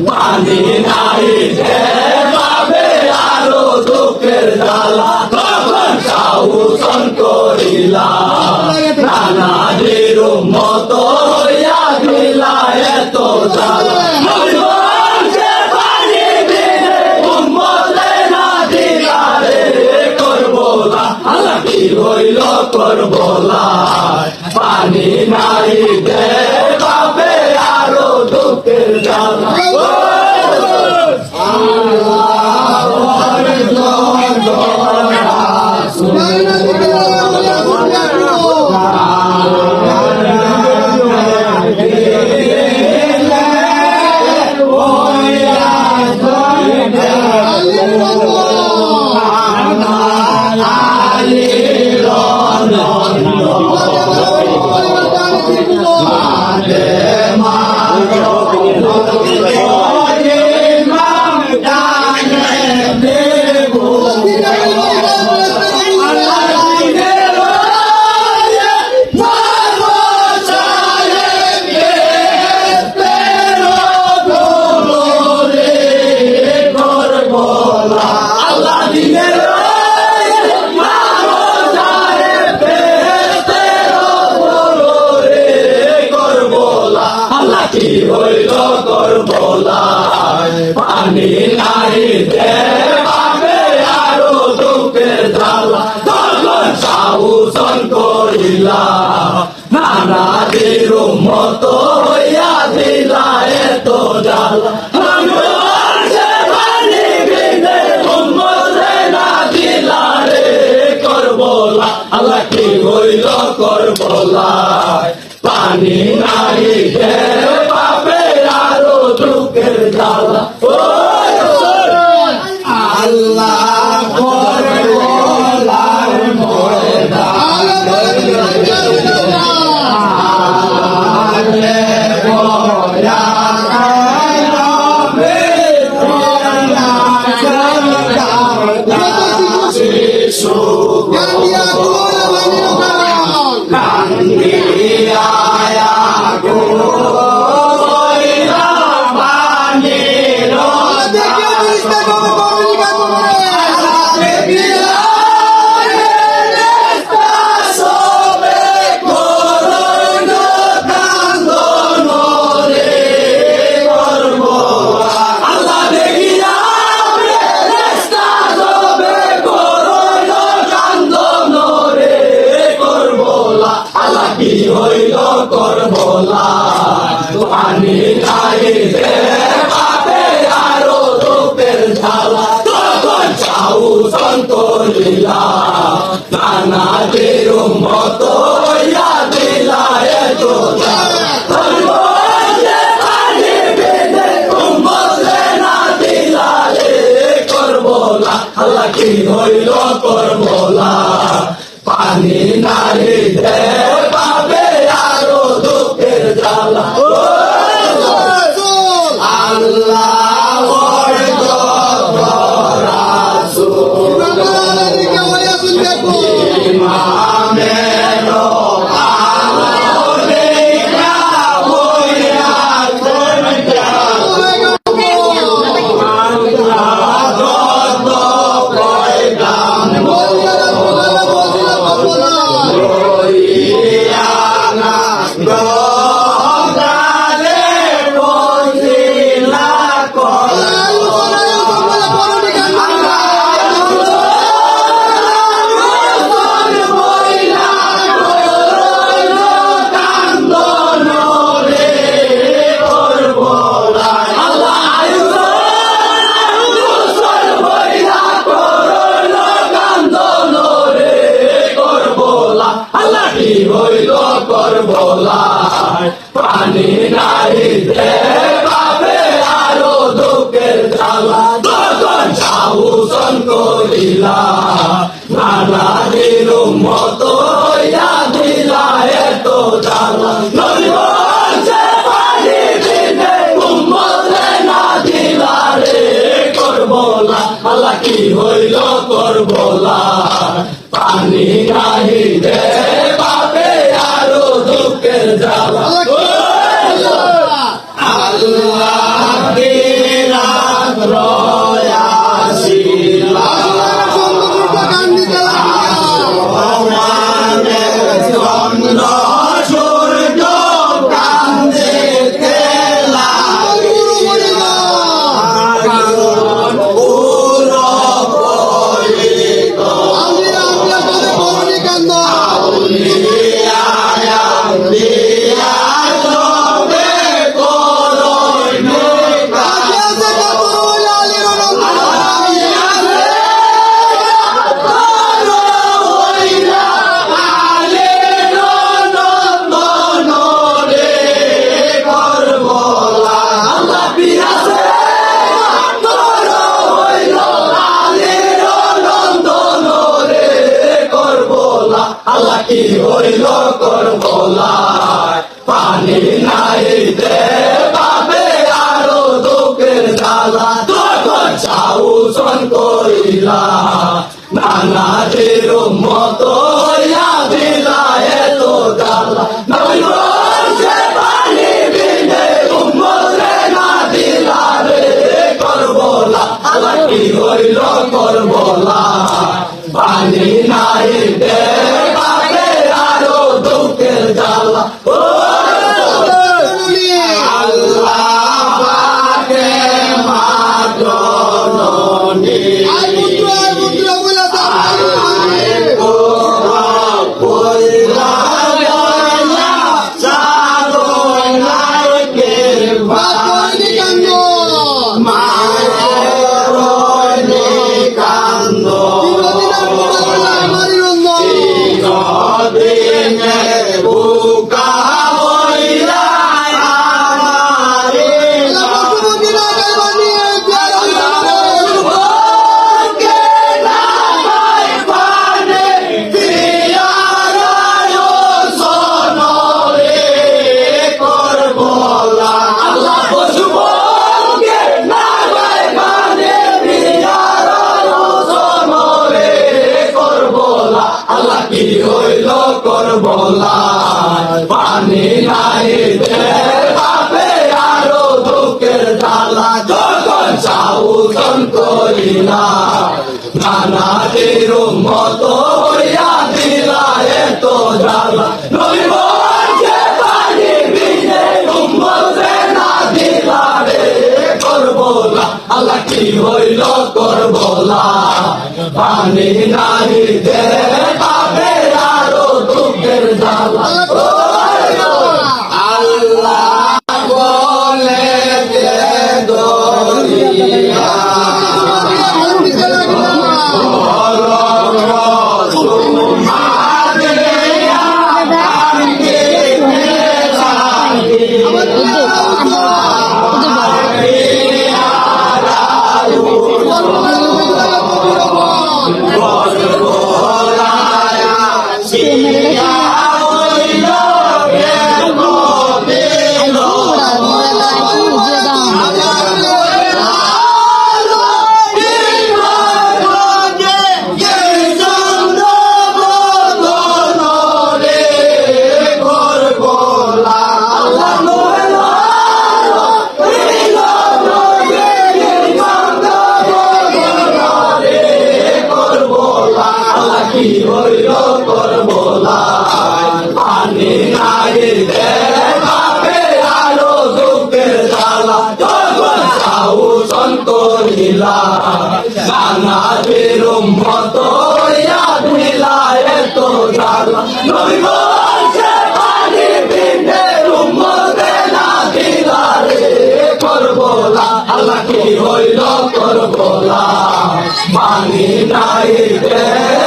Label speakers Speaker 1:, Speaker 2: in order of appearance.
Speaker 1: পানি নাই ভাবে আরো দুঃখের জ্বালা তখন সাহসন করিলা নানাদের মত হইয়া দিলা এত জ্বালা হইল করবলা পানি নাই দেবে আরো দুঃখের জ্বালা হইল করবলা পানি নাই দেবে আরো দুঃখের জ্বালা তখন সাহসন করিলা নানাদের মত হইয়া দিলা এত জ্বালা আল্লাহ কি হইল করবলা পানি নাই পাবে আরো দুঃখের জ্বালা আল্লাহ করবলার হইল করবলা পানি নাই দেবে আরো দুঃখের জ্বালা তখন সাহসন করিলা নানাদের মত হইয়া দিলা এত করবলা আল্লাহ কি হইল করবলা পানি নাই দেবে আরো দুঃখের জ্বালা আল্লাহ হইল করবলা পানি নাই দেবে আরো দুঃখের জ্বালা তখন সাহসন করিলা মতো হইয়া দিলা এত জ্বালা নবী বলছে পানি বিনে উম্মতে না দিলা রে করবো না আল্লাহ কি হইল করবো না পানি নাহি দে পাবে আরো দুঃখের জ্বালা আল্লাহ দিরাত রয়াসিলা আল্লাহ কি হইল করবো না পানি নাই দে পাবে আরো দুঃখের জ্বালা তখন চাউসন করিলা নানাদের মতো হইয়া দিলা এত জ্বালা নবী বলছে পানি বিনে উম্মতে না দিলা রে করবো না আল্লাহ কি হইল করবো না পানি নাই দে পাবে আরো দুঃখের জ্বালা আল্লাহ পাকে মা জননী কি হইল করবো না পানি নাই দে পাবে আরো দুঃখের জ্বালা যখন চাউসন করিলা নানাদের মতো হইয়া দিলা এত জ্বালা নবী বলছে পানি বিনে উম্মতে না দিলা রে করবো না আল্লাহ কি হইল করবো না পানি নাই দে পাবে আরো দুঃখের জ্বালা আল্লাহ বলে দে দরিয়া কি হইল করবো না পানি নাই দে পাবে আরো দুঃখের জ্বালা যখন চাউসন করিলা নানাদের মতো হইয়া দিলা এত জ্বালা নবী বলছে পানি বিনে উম্মতে না দিলা রে করবো না আল্লাহ কি হইল করবো না পানি নাই দে